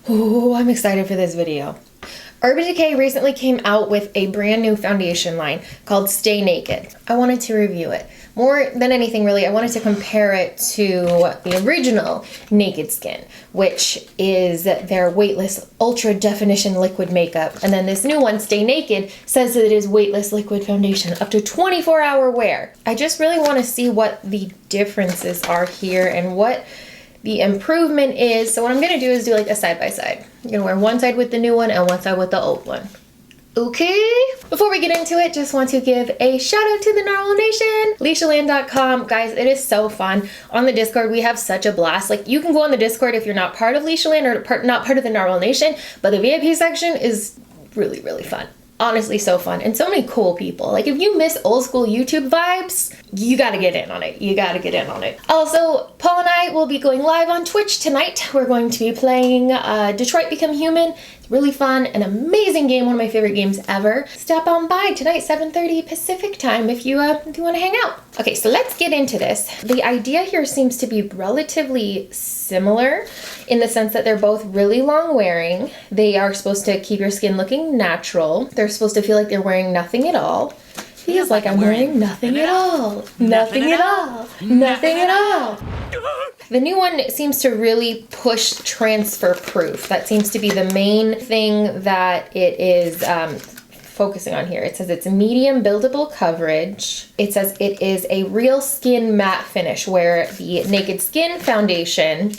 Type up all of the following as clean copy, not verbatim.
Ooh, I'm excited for this video. Urban Decay recently came out with a brand new foundation line called Stay Naked. I wanted to review it. More than anything really, I wanted to compare it to the original Naked Skin, which is their weightless ultra definition liquid makeup. And then this new one, Stay Naked, says that it is weightless liquid foundation up to 24-hour wear. I just really want to see what the differences are here and what the improvement is. So what I'm gonna do is do like a side-by-side. I'm gonna wear one side with the new one and one side with the old one. Okay. Before we get into it, just want to give a shout out to the Narwhal Nation, LeeshaLand.com. Guys, it is so fun. On the Discord, we have such a blast. Like, you can go on the Discord if you're not part of Leesha Land or not part of the Narwhal Nation, but the VIP section is really, really fun. Honestly, so fun. And so many cool people. Like, if you miss old school YouTube vibes, you gotta get in on it. You gotta get in on it. Also, Paul and I will be going live on Twitch tonight. We're going to be playing Detroit Become Human. It's really fun, an amazing game, one of my favorite games ever. Stop on by tonight, 7:30 Pacific time if you want to hang out. Okay, so let's get into this. The idea here seems to be relatively similar in the sense that they're both really long wearing. They are supposed to keep your skin looking natural. They're supposed to feel like they're wearing nothing at all. Feels like I'm wearing nothing at all. Nothing at all. Nothing at all. The new one seems to really push transfer proof. That seems to be the main thing that it is focusing on here. It says it's medium buildable coverage. It says it is a real skin matte finish, where the Naked Skin foundation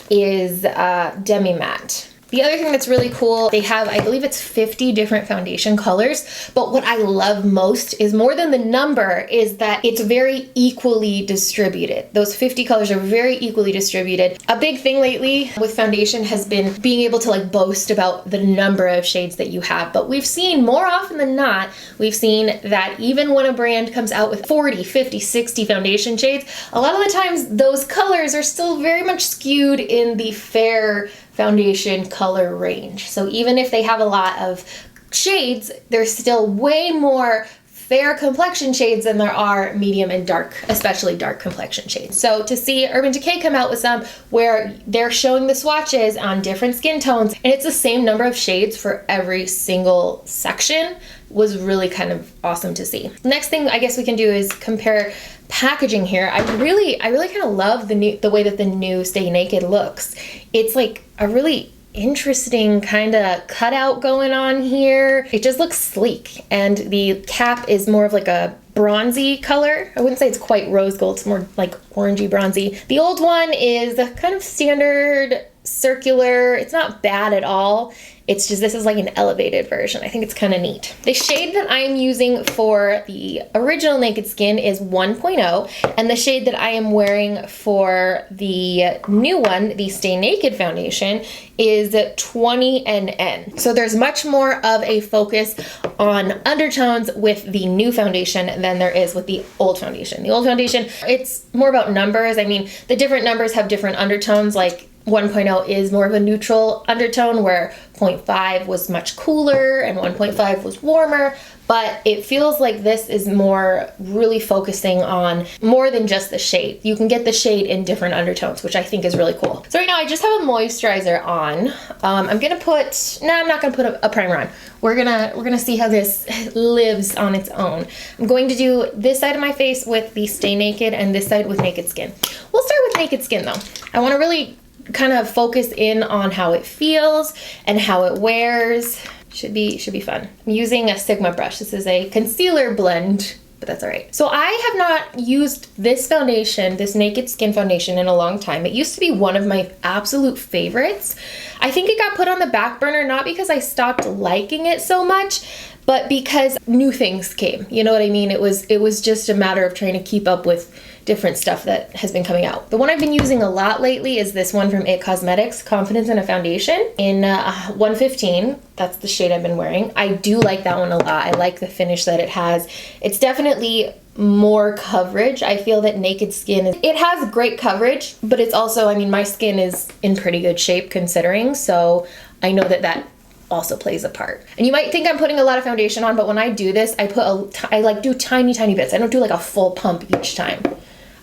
is demi matte. The other thing that's really cool, they have, I believe it's 50 different foundation colors, but what I love most is, more than the number, is that it's very equally distributed. Those 50 colors are very equally distributed. A big thing lately with foundation has been being able to like boast about the number of shades that you have, but we've seen more often than not, we've seen that even when a brand comes out with 40, 50, 60 foundation shades, a lot of the times those colors are still very much skewed in the fair foundation color range. So even if they have a lot of shades, there's still way more fair complexion shades than there are medium and dark, especially dark complexion shades. So to see Urban Decay come out with some where they're showing the swatches on different skin tones and it's the same number of shades for every single section was really kind of awesome to see. Next thing I guess we can do is compare packaging here. I really kind of love the way that the new Stay Naked looks. It's like a really interesting kind of cutout going on here. It just looks sleek, and the cap is more of like a bronzy color. I wouldn't say it's quite rose gold, it's more like orangey bronzy. The old one is kind of standard circular. It's not bad at all. It's just, this is like an elevated version. I think it's kind of neat. The shade that I'm using for the original Naked Skin is 1.0, and the shade that I am wearing for the new one, the Stay Naked foundation, is 20 NN. So there's much more of a focus on undertones with the new foundation than there is with the old foundation. The old foundation, it's more about numbers. I mean, the different numbers have different undertones. Like 1.0 is more of a neutral undertone, where 0.5 was much cooler and 1.5 was warmer, but it feels like this is more really focusing on more than just the shade. You can get the shade in different undertones, which I think is really cool. So right now I just have a moisturizer on. I'm not gonna put a primer on. We're gonna see how this lives on its own. I'm going to do this side of my face with the Stay Naked and this side with Naked Skin. We'll start with Naked Skin though. I wanna really kind of focus in on how it feels and how it wears. Should be fun. I'm using a Sigma brush. This is a concealer blend, but that's all right. So I have not used this foundation, this Naked Skin foundation, in a long time. It used to be one of my absolute favorites. I think it got put on the back burner, not because I stopped liking it so much, but because new things came. You know what I mean? It was just a matter of trying to keep up with different stuff that has been coming out. The one I've been using a lot lately is this one from It Cosmetics, Confidence in a Foundation, in 115. That's the shade I've been wearing. I do like that one a lot. I like the finish that it has. It's definitely more coverage. I feel that Naked Skin, it has great coverage, but it's also, I mean, my skin is in pretty good shape considering, so I know that also plays a part. And you might think I'm putting a lot of foundation on, but when I do this, I like do tiny bits. I don't do like a full pump each time.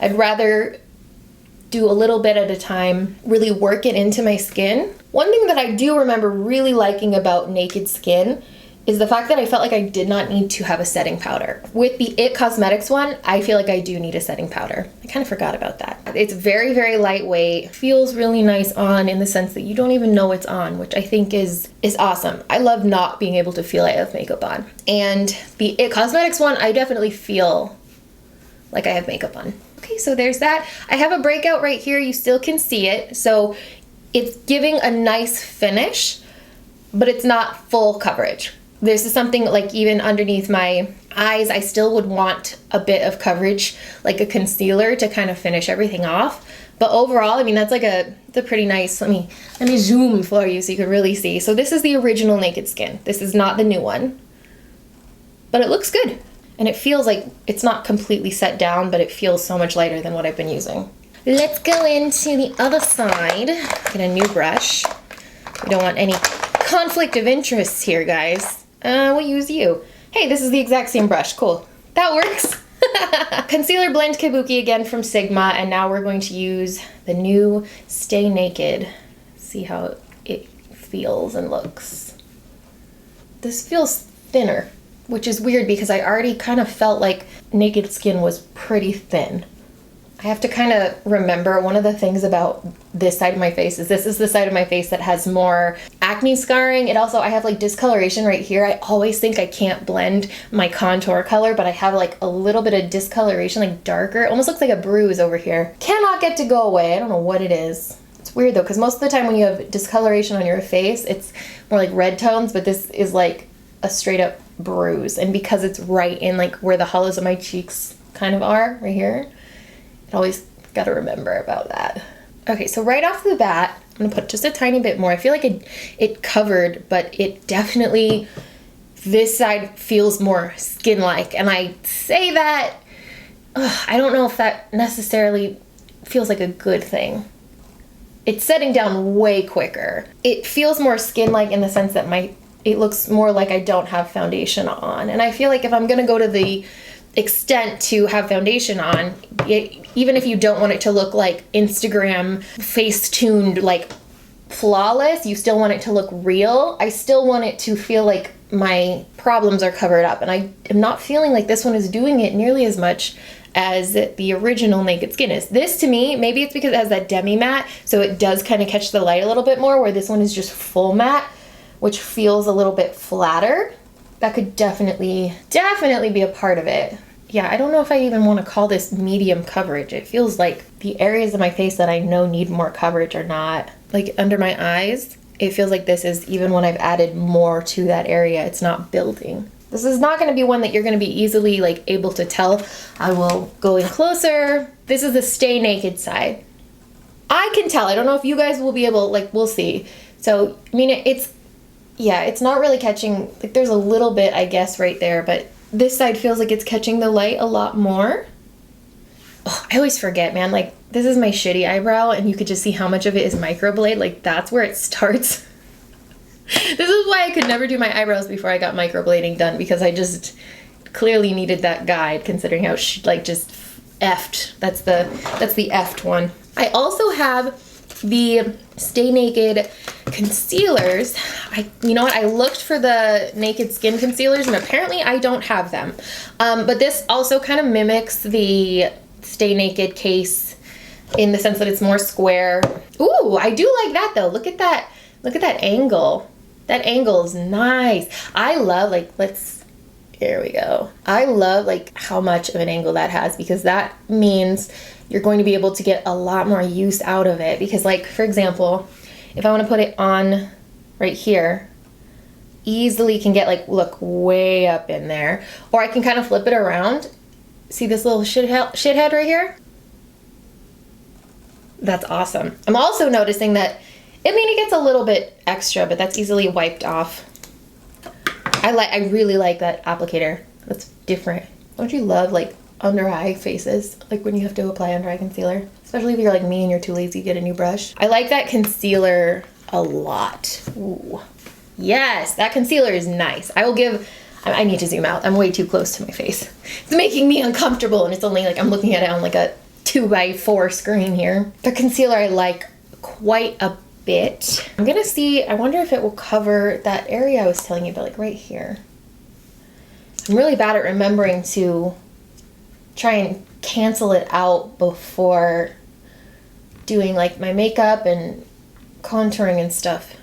I'd rather do a little bit at a time, really work it into my skin. One thing that I do remember really liking about Naked Skin is the fact that I felt like I did not need to have a setting powder. With the IT Cosmetics one, I feel like I do need a setting powder. I kind of forgot about that. It's very, very lightweight, feels really nice on in the sense that you don't even know it's on, which I think is awesome. I love not being able to feel I have makeup on. And the IT Cosmetics one, I definitely feel like I have makeup on. Okay, so there's that. I have a breakout right here. You still can see it. So it's giving a nice finish, but it's not full coverage. This is something like even underneath my eyes, I still would want a bit of coverage, like a concealer to kind of finish everything off. But overall, I mean, that's like a pretty nice, let me zoom for you so you can really see. So this is the original Naked Skin. This is not the new one, but it looks good. And it feels like it's not completely set down, but it feels so much lighter than what I've been using. Let's go into the other side. Get a new brush. We don't want any conflict of interests here, guys. We'll use you. Hey, this is the exact same brush. Cool. That works. Concealer Blend Kabuki again from Sigma, and now we're going to use the new Stay Naked. See how it feels and looks. This feels thinner, which is weird because I already kind of felt like Naked Skin was pretty thin. I have to kind of remember one of the things about this side of my face is this is the side of my face that has more acne scarring. It also, I have like discoloration right here. I always think I can't blend my contour color, but I have like a little bit of discoloration, like darker. It almost looks like a bruise over here. Cannot get to go away. I don't know what it is. It's weird though, because most of the time when you have discoloration on your face, it's more like red tones, but this is like a straight up bruise. And because it's right in like where the hollows of my cheeks kind of are, right here, always got to remember about that. Okay, so right off the bat, I'm gonna put just a tiny bit more. I feel like it covered, but it definitely, this side feels more skin-like. And I say that, I don't know if that necessarily feels like a good thing. It's setting down way quicker. It feels more skin-like in the sense that it looks more like I don't have foundation on. And I feel like if I'm gonna go to the extent to have foundation on, even if you don't want it to look like Instagram face-tuned, like flawless, you still want it to look real. I still want it to feel like my problems are covered up, and I am not feeling like this one is doing it nearly as much as the original Naked Skin is. This to me, maybe it's because it has that demi matte, so it does kind of catch the light a little bit more, where this one is just full matte, which feels a little bit flatter. That could definitely be a part of it. Yeah, I don't know if I even want to call this medium coverage. It feels like the areas of my face that I know need more coverage are not. Like under my eyes, it feels like this is, even when I've added more to that area, it's not building. This is not going to be one that you're going to be easily like able to tell. I will go in closer. This is the Stay Naked side. I can tell. I don't know if you guys will be able, like, we'll see. So, I mean, it's not really catching, like there's a little bit, I guess, right there, but this side feels like it's catching the light a lot more. Oh, I always forget, man, like this is my shitty eyebrow and you could just see how much of it is microblade. Like that's where it starts. This is why I could never do my eyebrows before I got microblading done, because I just clearly needed that guide, considering how like just effed. That's the effed one. I also have the Stay Naked concealers. You know what? I looked for the Naked Skin concealers and apparently I don't have them. But this also kind of mimics the Stay Naked case in the sense that it's more square. Ooh, I do like that though. Look at that. Look at that angle. That angle is nice. I love, like, here we go. I love like how much of an angle that has, because that means you're going to be able to get a lot more use out of it. Because like, for example, if I want to put it on right here, easily can get like, look way up in there, or I can kind of flip it around. See this little shithead right here? That's awesome. I'm also noticing that, I mean, it gets a little bit extra, but that's easily wiped off. I really like that applicator. That's different. Don't you love like under eye faces? Like when you have to apply under eye concealer, especially if you're like me and you're too lazy to get a new brush. I like that concealer a lot. Ooh. Yes, that concealer is nice. I need to zoom out. I'm way too close to my face. It's making me uncomfortable, and it's only like I'm looking at it on like a 2x4 screen here. The concealer I like quite a bit. I'm gonna see, I wonder if it will cover that area I was telling you about, like right here. I'm really bad at remembering to try and cancel it out before doing like my makeup and contouring and stuff.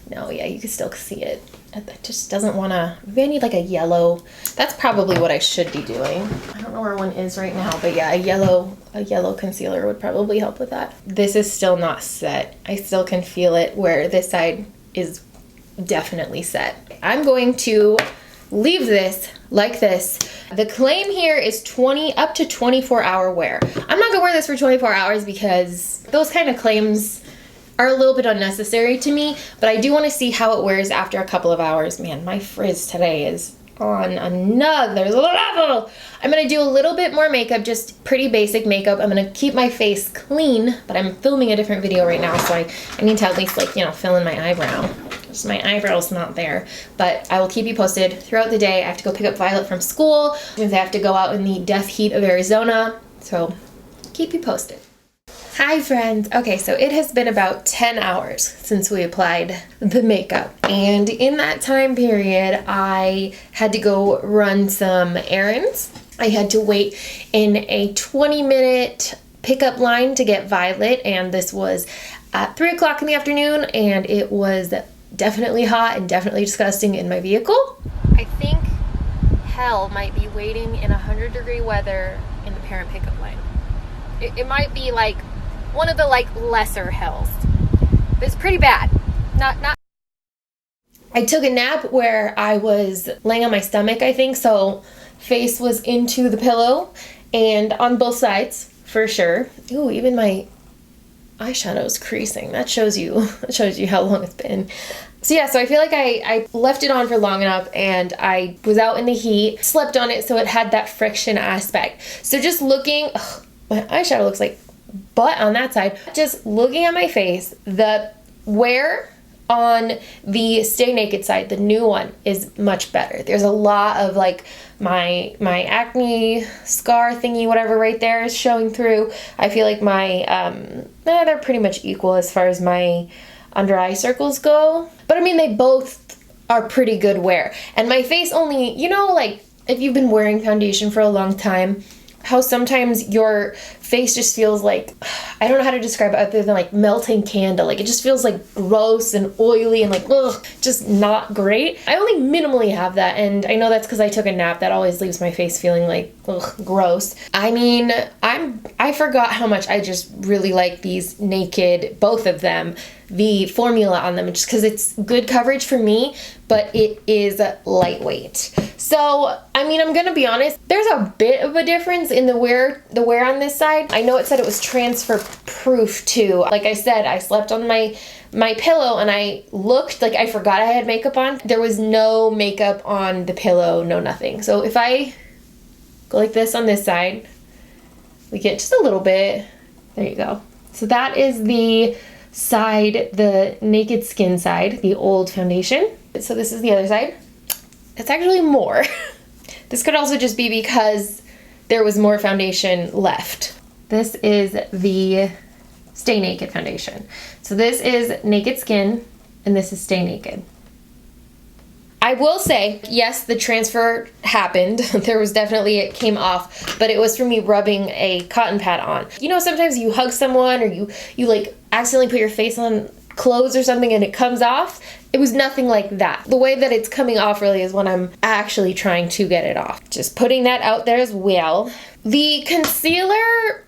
No, yeah, you can still see it. It just doesn't want to, maybe I need like a yellow. That's probably what I should be doing. I don't know where one is right now, but yeah, a yellow concealer would probably help with that. This is still not set. I still can feel it where this side is definitely set. I'm going to leave this like this. The claim here is up to 24-hour wear. I'm not gonna wear this for 24 hours because those kind of claims are a little bit unnecessary to me, but I do want to see how it wears after a couple of hours. Man, my frizz today is on another level. I'm gonna do a little bit more makeup, just pretty basic makeup. I'm gonna keep my face clean, but I'm filming a different video right now, so I need to at least, like, you know, fill in my eyebrow. Just my eyebrow's not there, but I will keep you posted throughout the day. I have to go pick up Violet from school, since I have to go out in the death heat of Arizona, so keep you posted. Hi friends. Okay, so it has been about 10 hours since we applied the makeup, and in that time period I had to go run some errands. I had to wait in a 20-minute pickup line to get Violet, and this was at 3 o'clock in the afternoon, and it was definitely hot and definitely disgusting in my vehicle. I think hell might be waiting in 100-degree weather in the parent pickup line. It might be like one of the like lesser hells. It's pretty bad. Not. I took a nap where I was laying on my stomach, I think, so face was into the pillow and on both sides for sure. Ooh, even my eyeshadow's creasing. That shows you how long it's been. So yeah, so I feel like I left it on for long enough and I was out in the heat, slept on it, so it had that friction aspect. So just looking, my eyeshadow looks like butt on that side. Just looking at my face, the wear on the Stay Naked side, the new one, is much better. There's a lot of like my acne scar thingy, whatever, right there is showing through. I feel like my they're pretty much equal as far as my under eye circles go, but I mean they both are pretty good wear. And my face only, you know, like if you've been wearing foundation for a long time, how sometimes your face just feels like, I don't know how to describe it other than like melting candle. Like it just feels like gross and oily and like, ugh, just not great. I only minimally have that, and I know that's because I took a nap. That always leaves my face feeling like, ugh, gross. I mean, I forgot how much I just really like these Naked, both of them, the formula on them, just because it's good coverage for me, but it is lightweight. So, I mean, I'm gonna be honest, there's a bit of a difference in the wear on this side. I know it said it was transfer proof too. Like I said, I slept on my pillow and I looked like I forgot I had makeup on. There was no makeup on the pillow, no nothing. So if I go like this on this side, we get just a little bit. There you go. So that is the side, the Naked Skin side, the old foundation. So this is the other side. It's actually more. This could also just be because there was more foundation left. This is the Stay Naked foundation. So this is Naked Skin and this is Stay Naked. I will say, yes, the transfer happened. There was definitely, it came off, but it was from me rubbing a cotton pad on. You know, sometimes you hug someone or you like accidentally put your face on clothes or something and it comes off. It was nothing like that. The way that it's coming off really is when I'm actually trying to get it off. Just putting that out there as well. The concealer,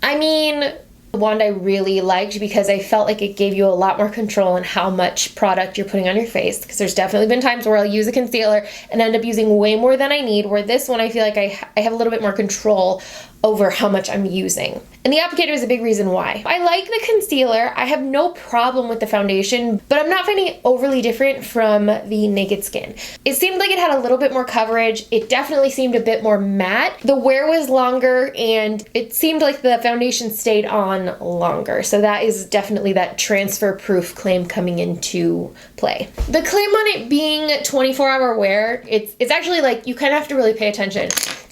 I mean, the wand I really liked because I felt like it gave you a lot more control on how much product you're putting on your face, because there's definitely been times where I'll use a concealer and end up using way more than I need, where this one I feel like I have a little bit more control over how much I'm using. And the applicator is a big reason why. I like the concealer. I have no problem with the foundation, but I'm not finding it overly different from the Naked Skin. It seemed like it had a little bit more coverage. It definitely seemed a bit more matte. The wear was longer and it seemed like the foundation stayed on longer. So that is definitely that transfer proof claim coming into play. The claim on it being 24-hour wear, it's actually like, you kind of have to really pay attention,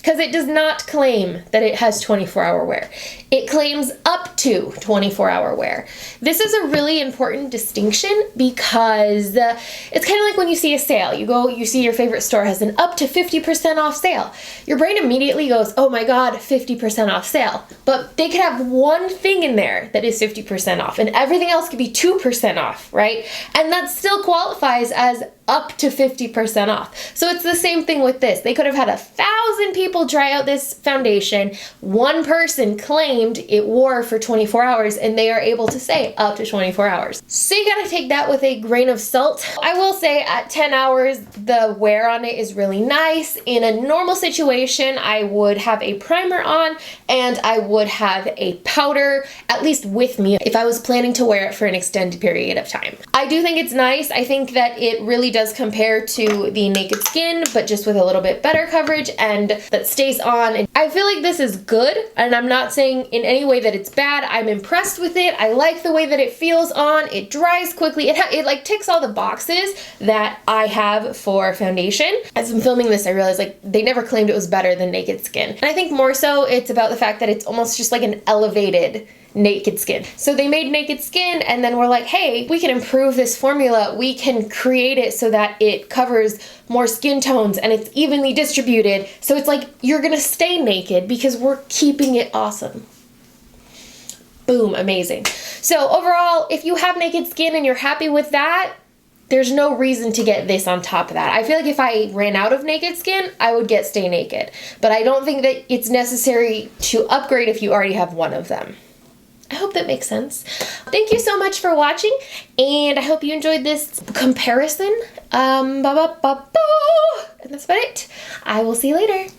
because it does not claim that it has 24-hour wear. It claims up to 24-hour wear. This is a really important distinction because it's kind of like when you see a sale. You see your favorite store has an up to 50% off sale. Your brain immediately goes, oh my God, 50% off sale. But they could have one thing in there that is 50% off and everything else could be 2% off, right? And that still qualifies as up to 50% off. So it's the same thing with this. They could have had 1,000 people try out this foundation. One person claimed it wore for 24 hours and they are able to say up to 24 hours. So you gotta take that with a grain of salt. I will say at 10 hours, the wear on it is really nice. In a normal situation, I would have a primer on and I would have a powder, at least with me, if I was planning to wear it for an extended period of time. I do think it's nice. I think that it really does compare to the Naked Skin, but just with a little bit better coverage and that stays on. And I feel like this is good, and I'm not saying in any way that it's bad. I'm impressed with it. I like the way that it feels on. It dries quickly. It like ticks all the boxes that I have for foundation. As I'm filming this, I realized like they never claimed it was better than Naked Skin. And I think more so it's about the fact that it's almost just like an elevated Naked Skin. So they made Naked Skin and then we're like, hey, we can improve this formula. We can create it so that it covers more skin tones and it's evenly distributed. So it's like you're gonna stay naked because we're keeping it awesome. Boom, amazing. So overall, if you have Naked Skin and you're happy with that, there's no reason to get this on top of that. I feel like if I ran out of Naked Skin, I would get Stay Naked. But I don't think that it's necessary to upgrade if you already have one of them. I hope that makes sense. Thank you so much for watching, and I hope you enjoyed this comparison. And that's about it. I will see you later.